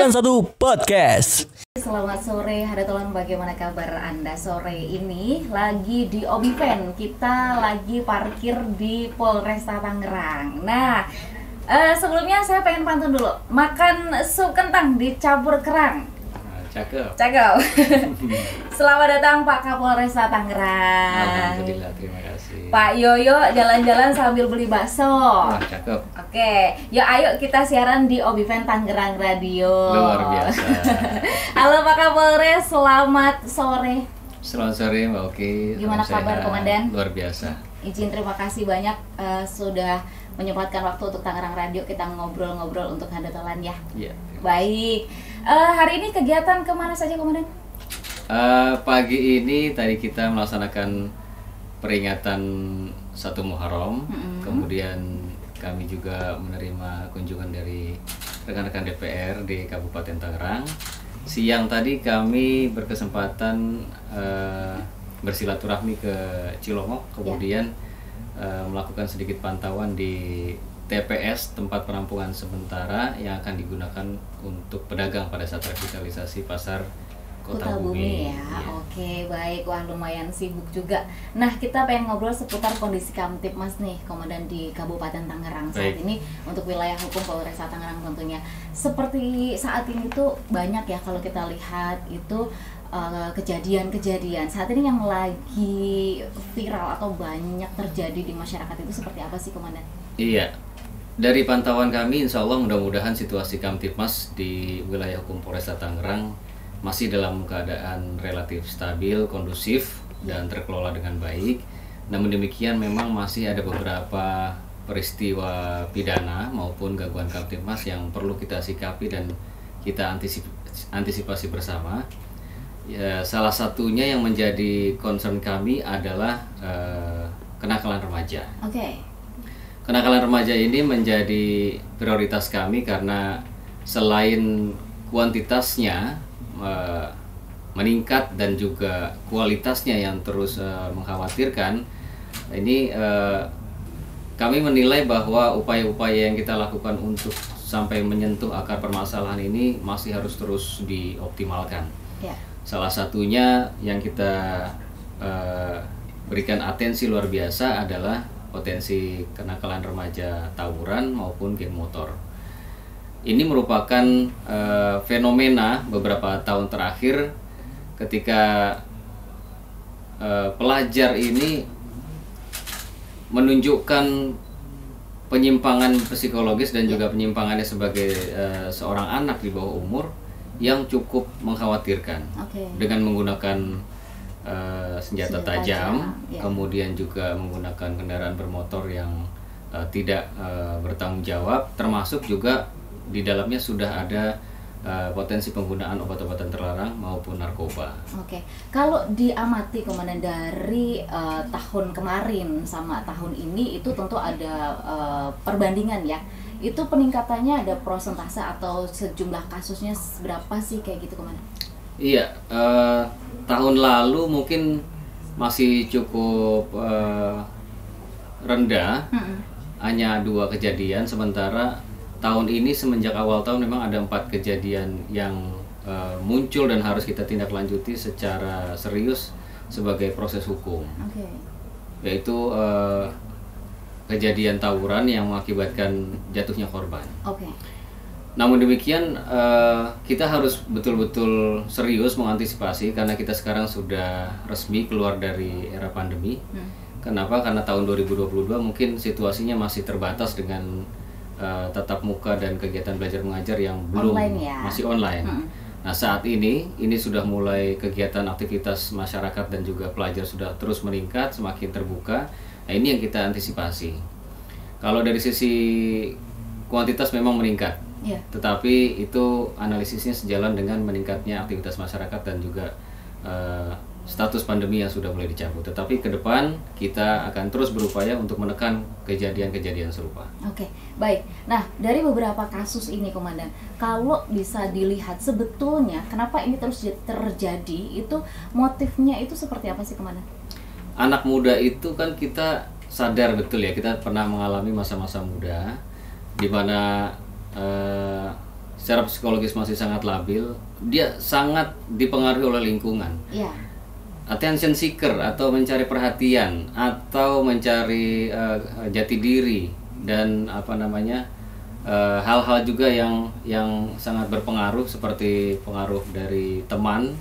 91 Podcast. Selamat sore, Hadatolan, bagaimana kabar Anda sore ini? Lagi di Obiven, kita lagi parkir di Polresta Tangerang. Nah, sebelumnya saya pengen pantun dulu. Makan sup kentang dicampur kerang. Cakep. Selamat datang Pak Kapolresta Tangerang. Alhamdulillah, terima kasih. Pak Yoyo jalan-jalan sambil beli bakso. Wah, cakep. Oke, yuk ayo kita siaran di Obiven Tangerang Radio. Luar biasa. Halo Pak Kapolres, selamat sore. Selamat sore Mbak Oki. Gimana Salam kabar, sehat. Komandan? Luar biasa. Izin terima kasih banyak sudah menyempatkan waktu untuk Tangerang Radio, kita ngobrol-ngobrol untuk Hadatolan ya. Iya. Baik, hari ini kegiatan kemana saja Komandan? Pagi ini tadi kita melaksanakan peringatan 1 Muharram. Kemudian kami juga menerima kunjungan dari rekan-rekan DPR di Kabupaten Tangerang. Siang tadi kami berkesempatan bersilaturahmi ke Cilongok, kemudian melakukan sedikit pantauan di TPS, tempat penampungan sementara yang akan digunakan untuk pedagang pada saat revitalisasi pasar Kota Bumi. Ya. Oke, baik. Wah, lumayan sibuk juga. Nah, kita pengen ngobrol seputar kondisi Kamtibmas nih, Komandan, di Kabupaten Tangerang saat ini untuk wilayah hukum Polresta Tangerang tentunya. Seperti saat ini tuh banyak ya kalau kita lihat itu kejadian-kejadian saat ini yang lagi viral atau banyak terjadi di masyarakat itu seperti apa sih, Komandan? Iya, dari pantauan kami insya Allah mudah-mudahan situasi Kamtibmas di wilayah hukum Polresta Tangerang masih dalam keadaan relatif stabil, kondusif, dan terkelola dengan baik. Namun demikian memang masih ada beberapa peristiwa pidana maupun gangguan Kamtibmas yang perlu kita sikapi dan kita antisipasi bersama. Ya, salah satunya yang menjadi concern kami adalah kenakalan remaja. Oke. Kenakalan remaja ini menjadi prioritas kami karena selain kuantitasnya meningkat dan juga kualitasnya yang terus mengkhawatirkan, ini kami menilai bahwa upaya-upaya yang kita lakukan untuk sampai menyentuh akar permasalahan ini masih harus terus dioptimalkan. Ya. Salah satunya yang kita berikan atensi luar biasa adalah potensi kenakalan remaja tawuran maupun geng motor. Ini merupakan fenomena beberapa tahun terakhir ketika pelajar ini menunjukkan penyimpangan psikologis dan juga penyimpangannya sebagai seorang anak di bawah umur yang cukup mengkhawatirkan. Dengan menggunakan senjata tajam, ya. Kemudian juga menggunakan kendaraan bermotor yang tidak bertanggung jawab, termasuk juga di dalamnya sudah ada potensi penggunaan obat-obatan terlarang maupun narkoba. Oke, kalau diamati Komandan dari tahun kemarin sama tahun ini itu tentu ada perbandingan ya. Itu peningkatannya ada persentase atau sejumlah kasusnya berapa sih kayak gitu, Komandan? Iya, tahun lalu mungkin masih cukup rendah, hanya 2 kejadian, sementara tahun ini semenjak awal tahun memang ada 4 kejadian yang muncul dan harus kita tindak lanjuti secara serius sebagai proses hukum. Yaitu kejadian tawuran yang mengakibatkan jatuhnya korban. Namun demikian kita harus betul-betul serius mengantisipasi karena kita sekarang sudah resmi keluar dari era pandemi. Kenapa? Karena tahun 2022 mungkin situasinya masih terbatas dengan tatap muka dan kegiatan belajar mengajar yang belum masih online. Nah, saat ini sudah mulai kegiatan aktivitas masyarakat dan juga pelajar sudah terus meningkat, semakin terbuka. Nah, ini yang kita antisipasi. Kalau dari sisi kuantitas memang meningkat, tetapi itu analisisnya sejalan dengan meningkatnya aktivitas masyarakat dan juga status pandemi yang sudah mulai dicabut. Tetapi ke depan kita akan terus berupaya untuk menekan kejadian-kejadian serupa. Oke, baik. Nah, dari beberapa kasus ini, Komandan, kalau bisa dilihat sebetulnya kenapa ini terus terjadi, itu motifnya itu seperti apa sih, Komandan? Anak muda itu kan kita sadar betul ya, kita pernah mengalami masa-masa muda di mana secara psikologis masih sangat labil, dia sangat dipengaruhi oleh lingkungan. Ya. Attention seeker atau mencari perhatian atau mencari jati diri dan hal-hal juga yang sangat berpengaruh seperti pengaruh dari teman,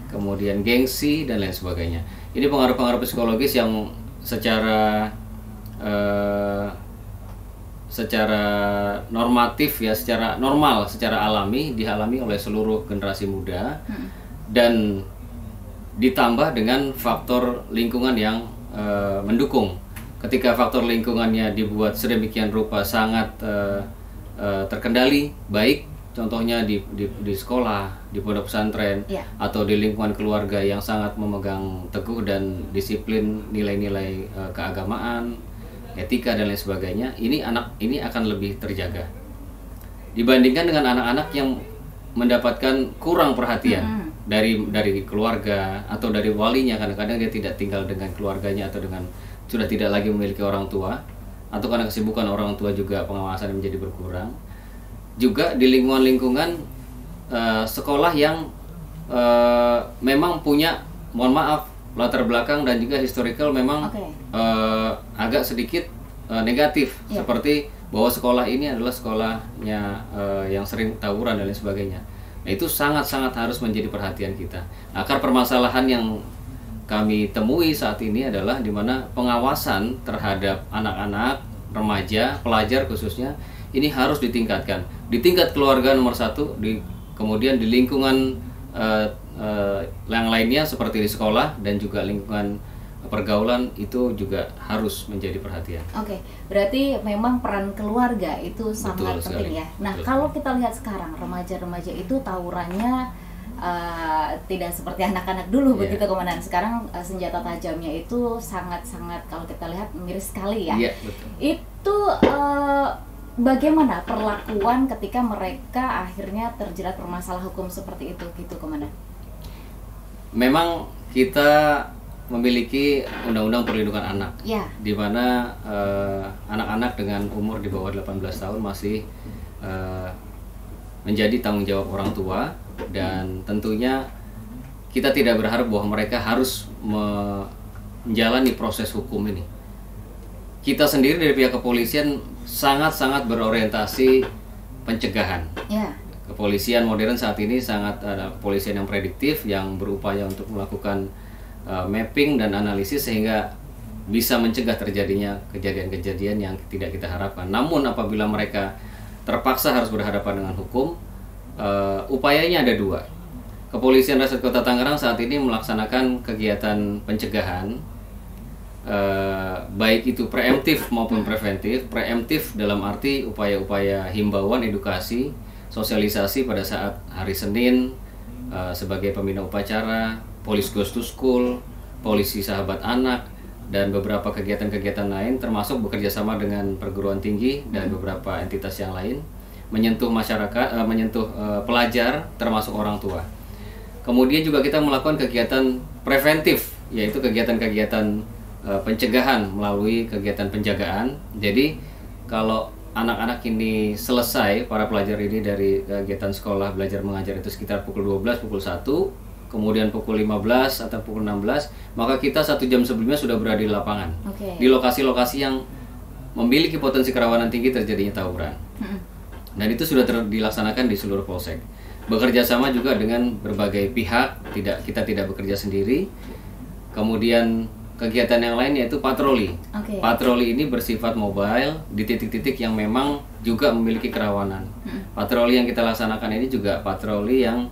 kemudian gengsi dan lain sebagainya. Ini pengaruh-pengaruh psikologis yang secara normatif ya, secara normal, secara alami dialami oleh seluruh generasi muda, dan ditambah dengan faktor lingkungan yang mendukung. Ketika faktor lingkungannya dibuat sedemikian rupa sangat terkendali baik, contohnya di sekolah, di pondok pesantren, atau di lingkungan keluarga yang sangat memegang teguh dan disiplin nilai-nilai keagamaan, etika dan lain sebagainya, anak ini akan lebih terjaga dibandingkan dengan anak-anak yang mendapatkan kurang perhatian dari keluarga atau dari walinya. Kadang-kadang dia tidak tinggal dengan keluarganya atau sudah tidak lagi memiliki orang tua, atau karena kesibukan orang tua juga pengawasan menjadi berkurang. Juga di lingkungan sekolah yang memang punya, mohon maaf, latar belakang dan juga historical memang agak sedikit negatif, seperti bahwa sekolah ini adalah sekolahnya yang sering tawuran dan lain sebagainya. Nah, itu sangat-sangat harus menjadi perhatian kita. Akar permasalahan yang kami temui saat ini adalah di mana pengawasan terhadap anak-anak, remaja, pelajar khususnya, ini harus ditingkatkan. Di tingkat keluarga nomor satu, kemudian di lingkungan yang lainnya seperti di sekolah dan juga lingkungan pergaulan, itu juga harus menjadi perhatian. Oke, berarti memang peran keluarga itu sangat penting ya. Nah, kalau kita lihat sekarang remaja-remaja itu tawurannya tidak seperti anak-anak dulu begitu Komandan. Sekarang senjata tajamnya itu sangat-sangat, kalau kita lihat, miris sekali ya. Betul. Itu bagaimana perlakuan ketika mereka akhirnya terjerat permasalahan hukum seperti itu gitu, Komandan? Memang kita memiliki Undang-Undang Perlindungan Anak, di mana anak-anak dengan umur di bawah 18 tahun masih menjadi tanggung jawab orang tua, dan tentunya kita tidak berharap bahwa mereka harus menjalani proses hukum ini. Kita sendiri dari pihak kepolisian sangat-sangat berorientasi pencegahan. Kepolisian modern saat ini sangat ada kepolisian yang prediktif, yang berupaya untuk melakukan mapping dan analisis sehingga bisa mencegah terjadinya kejadian-kejadian yang tidak kita harapkan. Namun apabila mereka terpaksa harus berhadapan dengan hukum, upayanya ada dua. Kepolisian Resort Kota Tangerang saat ini melaksanakan kegiatan pencegahan, baik itu preemptif maupun preventif. Preemptif dalam arti upaya-upaya himbauan, edukasi, sosialisasi pada saat hari Senin sebagai pembina upacara, Police Goes to School, Polisi Sahabat Anak, dan beberapa kegiatan-kegiatan lain, termasuk bekerja sama dengan perguruan tinggi dan beberapa entitas yang lain, menyentuh masyarakat, menyentuh pelajar, termasuk orang tua. Kemudian juga kita melakukan kegiatan preventif, yaitu kegiatan-kegiatan pencegahan melalui kegiatan penjagaan. Jadi kalau anak-anak ini selesai, para pelajar ini dari kegiatan sekolah belajar mengajar itu sekitar pukul 12, pukul 1, kemudian pukul 15 atau pukul 16, maka kita 1 jam sebelumnya sudah berada di lapangan, di lokasi-lokasi yang memiliki potensi kerawanan tinggi terjadinya tawuran. Dan itu sudah dilaksanakan di seluruh polsek. Bekerja sama juga dengan berbagai pihak, kita tidak bekerja sendiri. Kemudian kegiatan yang lain yaitu patroli. Patroli ini bersifat mobile di titik-titik yang memang juga memiliki kerawanan. Patroli yang kita laksanakan ini juga patroli yang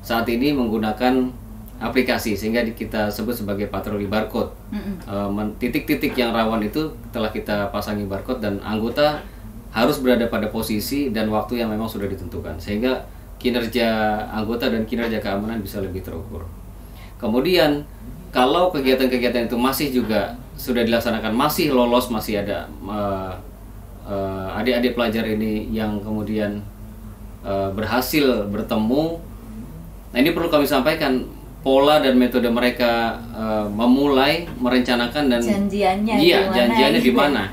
saat ini menggunakan aplikasi, sehingga kita sebut sebagai patroli barcode. Titik-titik yang rawan itu telah kita pasangi barcode, dan anggota harus berada pada posisi dan waktu yang memang sudah ditentukan, sehingga kinerja anggota dan kinerja keamanan bisa lebih terukur. Kemudian kalau kegiatan-kegiatan itu masih juga sudah dilaksanakan, masih lolos, masih ada adik-adik pelajar ini yang kemudian berhasil bertemu. Nah, ini perlu kami sampaikan, pola dan metode mereka memulai merencanakan dan janjiannya janjiannya di gitu. mana.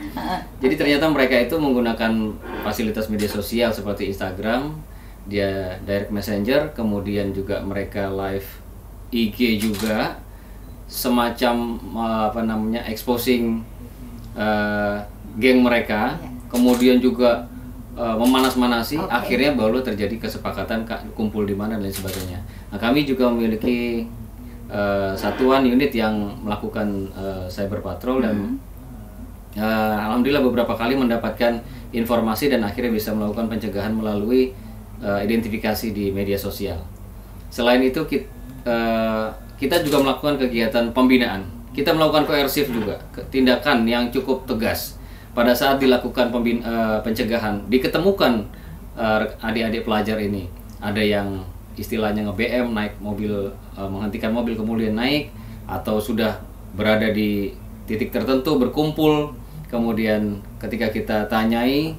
Jadi ternyata mereka itu menggunakan fasilitas media sosial seperti Instagram, dia direct messenger, kemudian juga mereka live IG juga, semacam exposing geng mereka, kemudian juga memanas-manasi, akhirnya baru terjadi kesepakatan kumpul di mana dan lain sebagainya. Nah, kami juga memiliki satuan unit yang melakukan cyber patrol dan alhamdulillah beberapa kali mendapatkan informasi dan akhirnya bisa melakukan pencegahan melalui identifikasi di media sosial. Selain itu kita juga melakukan kegiatan pembinaan. Kita melakukan koersif juga, tindakan yang cukup tegas. Pada saat dilakukan pencegahan, diketemukan adik-adik pelajar ini ada yang istilahnya nge-BM, naik mobil, menghentikan mobil kemudian naik, atau sudah berada di titik tertentu berkumpul, kemudian ketika kita tanyai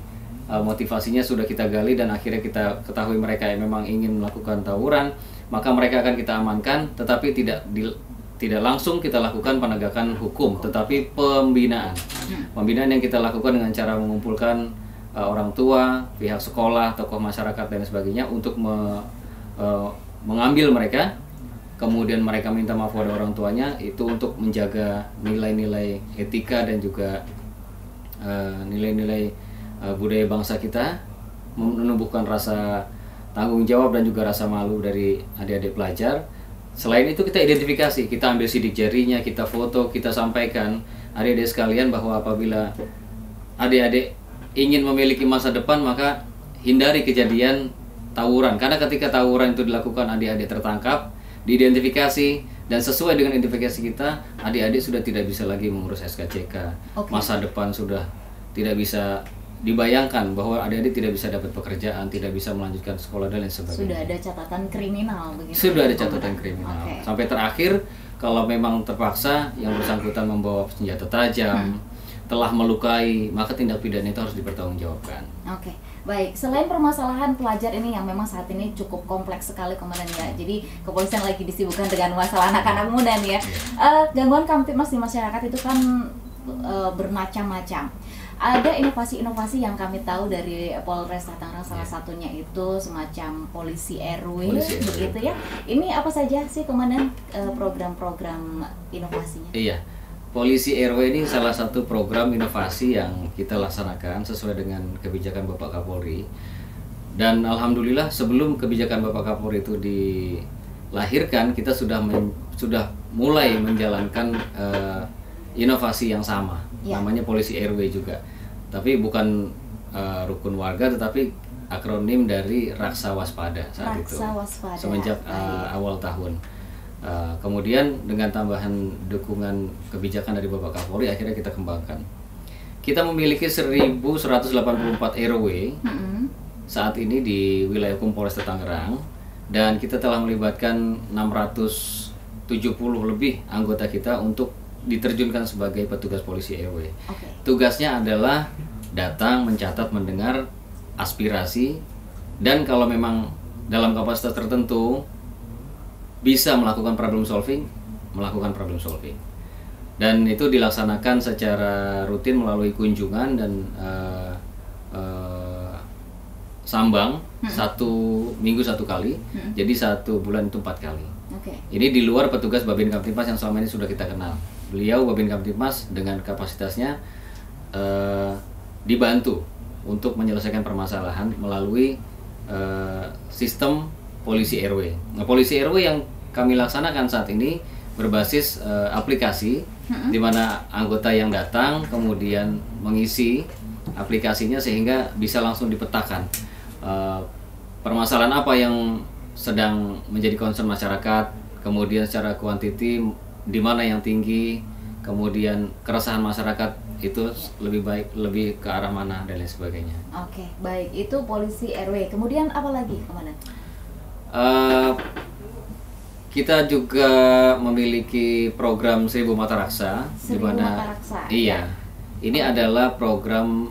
motivasinya sudah kita gali dan akhirnya kita ketahui mereka yang memang ingin melakukan tawuran, maka mereka akan kita amankan, tetapi tidak langsung kita lakukan penegakan hukum, tetapi pembinaan. Pembinaan yang kita lakukan dengan cara mengumpulkan orang tua, pihak sekolah, tokoh masyarakat dan sebagainya untuk mengambil mereka, kemudian mereka minta maaf pada orang tuanya, itu untuk menjaga nilai-nilai etika dan juga nilai-nilai budaya bangsa kita, menumbuhkan rasa tanggung jawab dan juga rasa malu dari adik-adik pelajar. Selain itu kita identifikasi, kita ambil sidik jarinya, kita foto, kita sampaikan adik-adik sekalian bahwa apabila adik-adik ingin memiliki masa depan maka hindari kejadian tawuran, karena ketika tawuran itu dilakukan adik-adik tertangkap, diidentifikasi dan sesuai dengan identifikasi kita, adik-adik sudah tidak bisa lagi mengurus SKCK. Masa depan sudah tidak bisa dibayangkan bahwa adik-adik tidak bisa dapat pekerjaan, tidak bisa melanjutkan sekolah dan lain sebagainya. Sudah ada catatan kriminal begitu. Sudah ada catatan kriminal. Sampai terakhir kalau memang terpaksa yang bersangkutan membawa senjata tajam, telah melukai, maka tindak pidana itu harus dipertanggungjawabkan. Oke. Baik, selain permasalahan pelajar ini yang memang saat ini cukup kompleks sekali Komandan ya. Jadi kepolisian lagi disibukkan dengan masalah anak-anak muda nih ya. Gangguan Kamtibmas di masyarakat itu kan bermacam-macam. Ada inovasi-inovasi yang kami tahu dari Polres Tangerang, salah satunya itu semacam polisi RW, begitu ya. Ini apa saja sih Komandan program-program inovasinya? Iya, polisi RW ini salah satu program inovasi yang kita laksanakan sesuai dengan kebijakan Bapak Kapolri. Dan alhamdulillah sebelum kebijakan Bapak Kapolri itu dilahirkan, kita sudah mulai menjalankan inovasi yang sama, namanya polisi RW juga, tapi bukan rukun warga, tetapi akronim dari Raksa Waspada saat itu, semenjak awal tahun. Kemudian dengan tambahan dukungan kebijakan dari Bapak Kapolri, akhirnya kita kembangkan. Kita memiliki 1184 RW saat ini di wilayah hukum Polres Tangerang, dan kita telah melibatkan 670 lebih anggota kita untuk diterjunkan sebagai petugas polisi RW. Tugasnya adalah datang, mencatat, mendengar aspirasi, dan kalau memang dalam kapasitas tertentu bisa melakukan problem solving, melakukan problem solving. Dan itu dilaksanakan secara rutin melalui kunjungan dan sambang, 1 minggu 1 kali, jadi 1 bulan itu 4 kali. Ini di luar petugas Babin Kamtibmas yang selama ini sudah kita kenal. Beliau Babin Kamtibmas dengan kapasitasnya dibantu untuk menyelesaikan permasalahan melalui sistem polisi RW. Nah, polisi RW yang kami laksanakan saat ini berbasis aplikasi, di mana anggota yang datang kemudian mengisi aplikasinya sehingga bisa langsung dipetakan permasalahan apa yang sedang menjadi concern masyarakat, kemudian secara kuantiti di mana yang tinggi, kemudian keresahan masyarakat itu lebih baik, lebih ke arah mana dan lain sebagainya. Oke, baik, itu polisi RW. Kemudian apa lagi, Komandan? Kita juga memiliki program 1000 Mata Raksa, di mana ini adalah program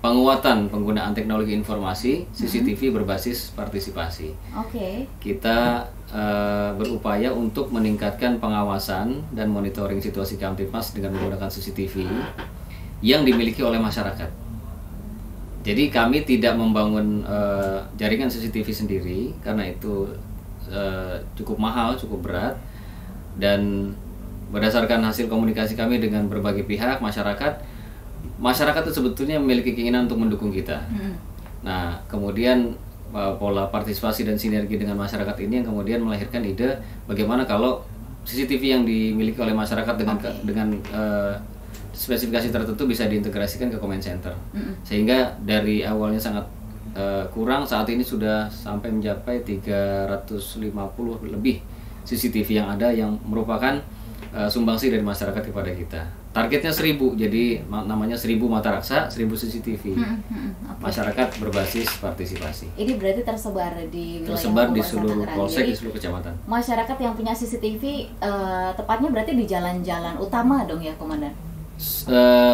penguatan penggunaan teknologi informasi CCTV berbasis partisipasi. Kita berupaya untuk meningkatkan pengawasan dan monitoring situasi Kamtipmas dengan menggunakan CCTV yang dimiliki oleh masyarakat. Jadi kami tidak membangun jaringan CCTV sendiri karena itu cukup mahal, cukup berat, dan berdasarkan hasil komunikasi kami dengan berbagai pihak masyarakat itu sebetulnya memiliki keinginan untuk mendukung kita. Nah, kemudian pola partisipasi dan sinergi dengan masyarakat ini yang kemudian melahirkan ide bagaimana kalau CCTV yang dimiliki oleh masyarakat dengan spesifikasi tertentu bisa diintegrasikan ke command center. Sehingga dari awalnya sangat kurang, saat ini sudah sampai mencapai 350 lebih CCTV yang ada yang merupakan sumbangsi dari masyarakat kepada kita. Targetnya 1000, jadi namanya 1000 mata raksa, 1000 CCTV. Masyarakat berbasis partisipasi. Ini berarti tersebar di di seluruh polsek, di seluruh kecamatan. Masyarakat yang punya CCTV tepatnya berarti di jalan-jalan utama dong ya, Komandan?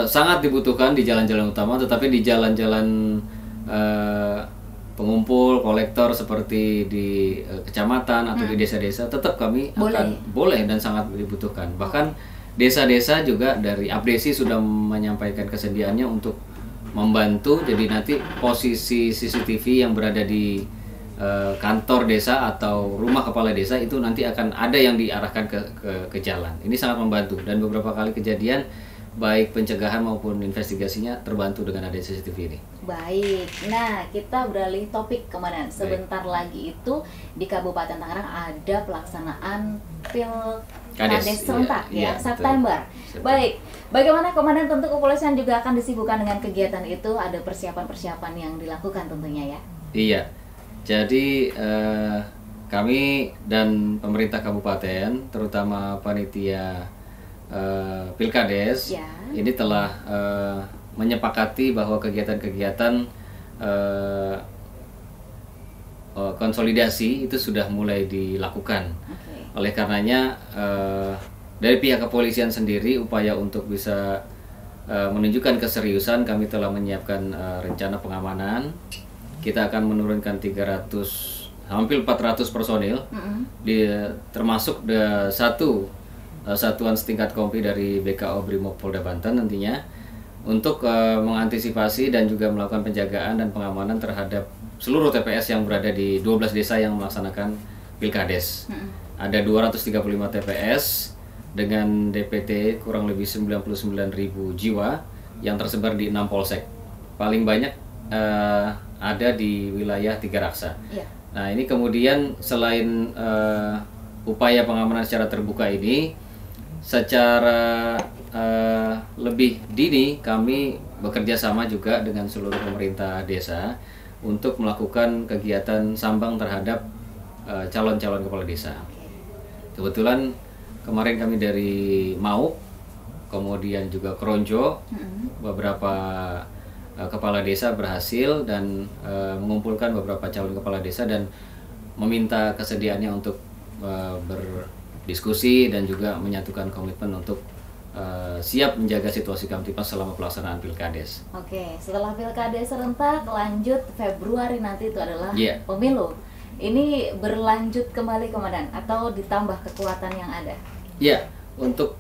Sangat dibutuhkan di jalan-jalan utama, tetapi di jalan-jalan pengumpul kolektor seperti di kecamatan atau di desa-desa tetap kami boleh dan sangat dibutuhkan. Bahkan desa-desa juga dari Abdesi sudah menyampaikan kesediaannya untuk membantu. Jadi nanti posisi CCTV yang berada di kantor desa atau rumah kepala desa itu nanti akan ada yang diarahkan ke jalan. Ini sangat membantu dan beberapa kali kejadian baik pencegahan maupun investigasinya terbantu dengan adanya CCTV ini. Baik, nah kita beralih topik, Komandan. Sebentar lagi itu di Kabupaten Tangerang ada pelaksanaan Pilkades serentak September. Baik, bagaimana, Komandan? Tentu kepolisian juga akan disibukkan dengan kegiatan itu. Ada persiapan-persiapan yang dilakukan tentunya ya. Iya, jadi kami dan pemerintah kabupaten, terutama panitia Pilkades ini telah menyepakati bahwa kegiatan-kegiatan konsolidasi itu sudah mulai dilakukan. Oleh karenanya dari pihak kepolisian sendiri upaya untuk bisa menunjukkan keseriusan, kami telah menyiapkan rencana pengamanan. Kita akan menurunkan 300 hampir 400 personil termasuk satuan setingkat kompi dari BKO Brimob Polda Banten nantinya untuk mengantisipasi dan juga melakukan penjagaan dan pengamanan terhadap seluruh TPS yang berada di 12 desa yang melaksanakan Pilkades. Ada 235 TPS dengan DPT kurang lebih 99.000 jiwa yang tersebar di 6 polsek. Paling banyak ada di wilayah Tiga Raksa. Nah, ini kemudian selain upaya pengamanan secara terbuka ini, secara lebih dini kami bekerja sama juga dengan seluruh pemerintah desa untuk melakukan kegiatan sambang terhadap calon-calon kepala desa. Kebetulan kemarin kami dari Mauk, kemudian juga Kronjo, beberapa kepala desa berhasil dan mengumpulkan beberapa calon kepala desa dan meminta kesediaannya untuk berdiskusi dan juga menyatukan komitmen untuk siap menjaga situasi Kamtipmas selama pelaksanaan Pilkades. Oke, setelah Pilkades serentak lanjut Februari nanti itu adalah pemilu. Ini berlanjut kembali, Komandan, atau ditambah kekuatan yang ada? Iya, untuk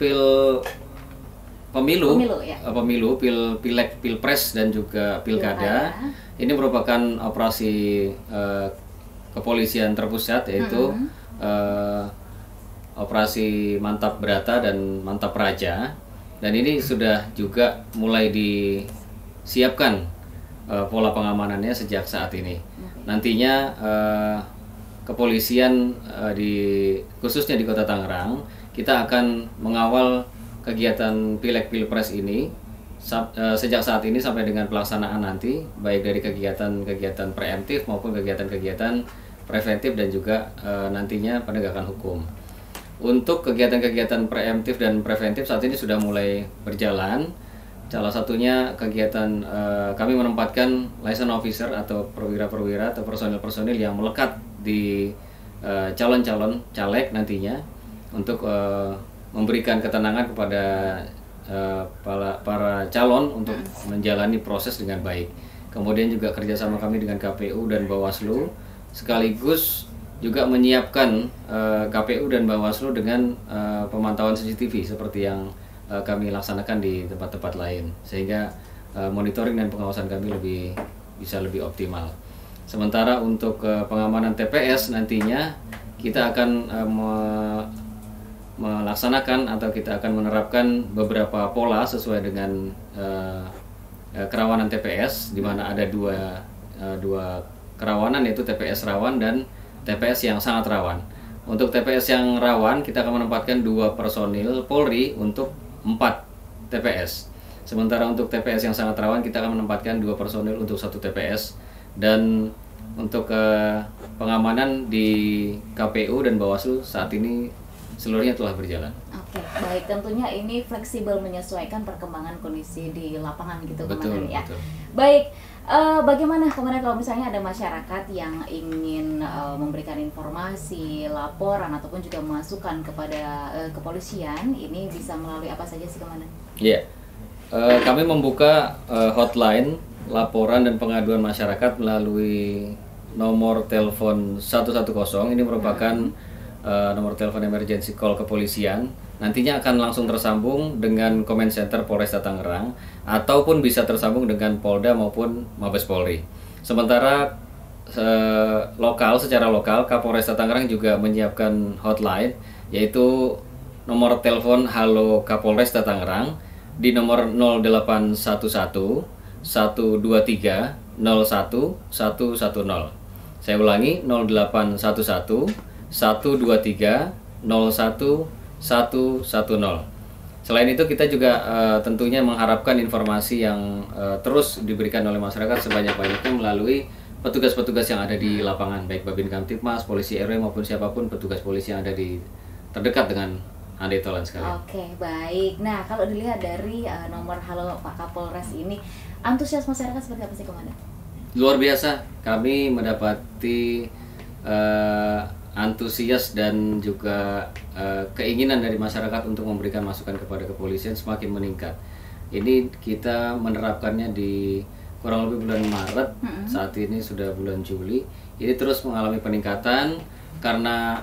pemilu, Pilek, Pilpres dan juga Pilkada. Ini merupakan operasi kepolisian terpusat, yaitu operasi Mantap Berata dan Mantap Raja. Dan ini sudah juga mulai disiapkan pola pengamanannya sejak saat ini. Nantinya kepolisian khususnya di Kota Tangerang, kita akan mengawal kegiatan Pilek Pilpres ini sejak saat ini sampai dengan pelaksanaan nanti, baik dari kegiatan-kegiatan preemptif maupun kegiatan-kegiatan preventif dan juga nantinya penegakan hukum. Untuk kegiatan-kegiatan preemptif dan preventif saat ini sudah mulai berjalan. Salah satunya kegiatan kami menempatkan liaison officer atau perwira-perwira atau personil-personil yang melekat di calon-calon caleg nantinya untuk memberikan ketenangan kepada para calon untuk menjalani proses dengan baik. Kemudian juga kerjasama kami dengan KPU dan Bawaslu, sekaligus juga menyiapkan KPU dan Bawaslu dengan pemantauan CCTV seperti yang kami laksanakan di tempat-tempat lain, sehingga monitoring dan pengawasan kami bisa lebih optimal. Sementara untuk pengamanan TPS nantinya kita akan melaksanakan atau kita akan menerapkan beberapa pola sesuai dengan kerawanan TPS, di mana ada dua kerawanan, yaitu TPS rawan dan TPS yang sangat rawan. Untuk TPS yang rawan kita akan menempatkan 2 personil Polri untuk 4 TPS. Sementara untuk TPS yang sangat rawan kita akan menempatkan 2 personil untuk 1 TPS. Dan untuk pengamanan di KPU dan Bawaslu saat ini seluruhnya telah berjalan. Oke, baik. Tentunya ini fleksibel menyesuaikan perkembangan kondisi di lapangan gitu, Komandan ya. Betul. Baik, bagaimana Komandan kalau misalnya ada masyarakat yang ingin memberikan informasi, laporan ataupun juga masukan kepada kepolisian, ini bisa melalui apa saja sih, Komandan? Iya, kami membuka hotline laporan dan pengaduan masyarakat melalui nomor telepon 110. Ini merupakan nomor telepon emergency call kepolisian. Nantinya akan langsung tersambung dengan Comment Center Polresta Tangerang ataupun bisa tersambung dengan Polda maupun Mabes Polri. Sementara secara lokal Kapolresta Tangerang juga menyiapkan hotline, yaitu nomor telepon Halo Kapolresta Tangerang di nomor 0811 123 01 110. Saya ulangi, 0811 123 01 110. Selain itu kita juga tentunya mengharapkan informasi yang terus diberikan oleh masyarakat sebanyak-banyaknya melalui petugas-petugas yang ada di lapangan, baik Babin Kamtibmas, polisi RW maupun siapapun petugas polisi yang ada di terdekat dengan Handai Tolan sekalian. Oke, baik. Nah, kalau dilihat dari nomor Halo Pak Kapolres ini, antusias masyarakat seperti apa sih, Komandan? Luar biasa. Kami mendapati antusias dan juga keinginan dari masyarakat untuk memberikan masukan kepada kepolisian semakin meningkat. Ini kita menerapkannya di kurang lebih bulan Maret, saat ini sudah bulan Juli. Ini terus mengalami peningkatan karena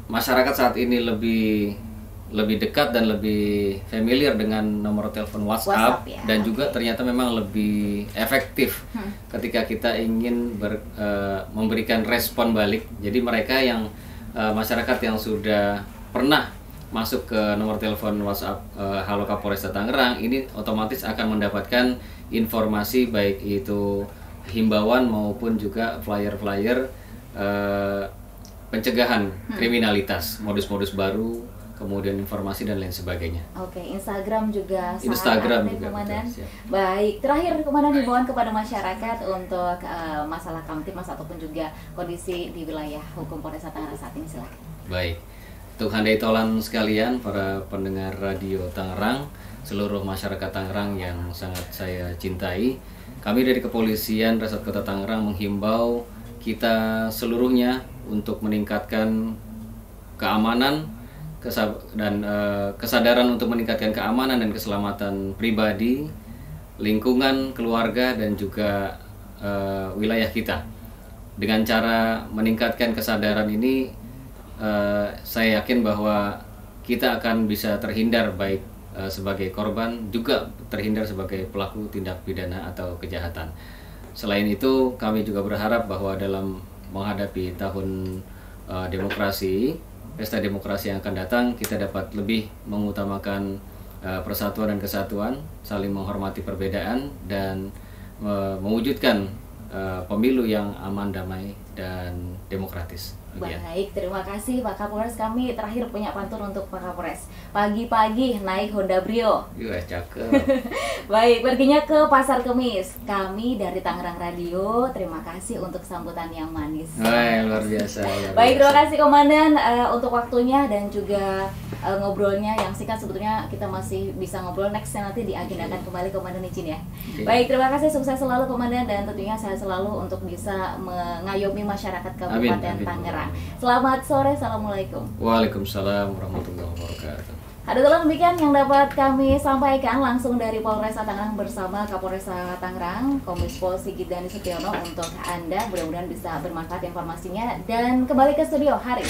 masyarakat saat ini lebih dekat dan lebih familiar dengan nomor telepon WhatsApp ya. Dan juga ternyata memang lebih efektif ketika kita ingin memberikan respon balik. Jadi mereka yang masyarakat yang sudah pernah masuk ke nomor telepon WhatsApp Halo Kapolresta Tangerang ini otomatis akan mendapatkan informasi baik itu himbauan maupun juga flyer-flyer pencegahan kriminalitas, modus-modus baru, kemudian informasi dan lain sebagainya. Oke, Instagram juga Instagram aktif, juga, Komandan. betul, baik, terakhir Komandan himbauan kepada masyarakat untuk masalah Kamtibmas ataupun juga kondisi di wilayah hukum Polresta Tangerang saat ini, silakan. Baik, untuk Handai Tolan sekalian, para pendengar radio Tangerang, seluruh masyarakat Tangerang yang sangat saya cintai, kami dari Kepolisian Resort Kota Tangerang menghimbau kita seluruhnya untuk meningkatkan keamanan dan kesadaran untuk meningkatkan keamanan dan keselamatan pribadi, lingkungan, keluarga, dan juga wilayah kita. Dengan cara meningkatkan kesadaran ini, saya yakin bahwa kita akan bisa terhindar baik sebagai korban, juga terhindar sebagai pelaku tindak pidana atau kejahatan. Selain itu, kami juga berharap bahwa dalam menghadapi tahun demokrasi, pesta demokrasi yang akan datang, kita dapat lebih mengutamakan persatuan dan kesatuan, saling menghormati perbedaan, dan mewujudkan pemilu yang aman, damai, dan demokratis. Baik, terima kasih Pak Kapolres. Kami terakhir punya pantun untuk Pak Kapolres. Pagi-pagi naik Honda Brio. Iya, cakep. Baik, perginya ke Pasar Kemis. Kami dari Tangerang Radio, terima kasih untuk sambutan yang manis. Luar biasa. Baik, terima kasih Komandan untuk waktunya dan juga ngobrolnya yang singkat. Sebetulnya kita masih bisa ngobrol nextnya, nanti diagendakan kembali, Komandan izin ya. Baik, terima kasih, sukses selalu Komandan, dan tentunya sehat selalu untuk bisa mengayomi masyarakat Kabupaten Tangerang. Selamat sore, assalamualaikum. Waalaikumsalam warahmatullahi wabarakatuh. Ada telah demikian yang dapat kami sampaikan langsung dari Polresta Tangerang bersama Kapolresta Tangerang, Kombes Pol Sigit Dani Sutiono untuk Anda. Mudah-mudahan bisa bermanfaat informasinya dan kembali ke studio hari.